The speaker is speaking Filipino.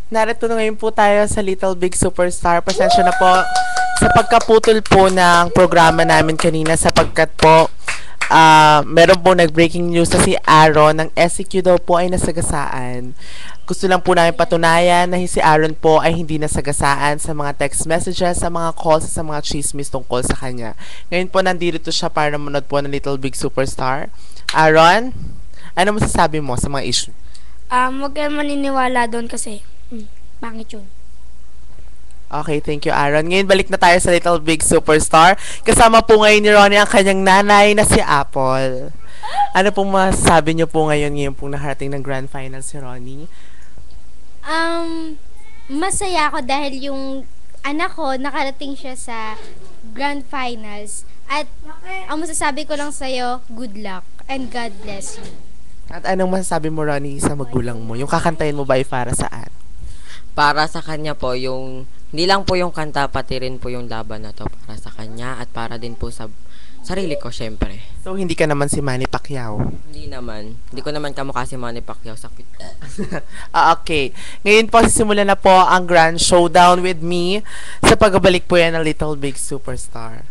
Narito na ngayon po tayo sa Little Big Superstar. Pasensya na po sa pagkaputol po ng programa namin kanina sapagkat po meron po nag-breaking news na si Aaron ng SEQ daw po ay nasagasaan. Gusto lang po namin patunayan na si Aaron po ay hindi nasagasaan sa mga text messages, sa mga calls, sa mga chismis tungkol sa kanya. Ngayon po nandito siya para manood po ng Little Big Superstar. Aaron, ano masasabi mo sa mga issue? Huwag kayong maniniwala doon kasi pangit yun. Okay, thank you, Aaron. Ngayon, balik na tayo sa Little Big Superstar. Kasama po ngayon ni Ronnie ang kanyang nanay na si Apple. Ano pong masasabi niyo po ngayon pong nakarating ng Grand Final si Ronnie? Masaya ako dahil yung anak ko nakarating siya sa Grand Finals. At ang masasabi ko lang sa'yo, good luck and God bless you. At anong masasabi mo, Ronnie, sa magulang mo? Yung kakantayin mo ba ay para saan? Para sa kanya po, hindi lang po yung kanta, pati rin po yung laban na to para sa kanya at para din po sa sarili ko, syempre. So, hindi ka naman si Manny Pacquiao? Hindi naman. Hindi ko naman kamukha si Manny Pacquiao. Sakit. Okay. Ngayon po, sisimula na po ang Grand Showdown with me sa pagbabalik po yan ng Little Big Superstar.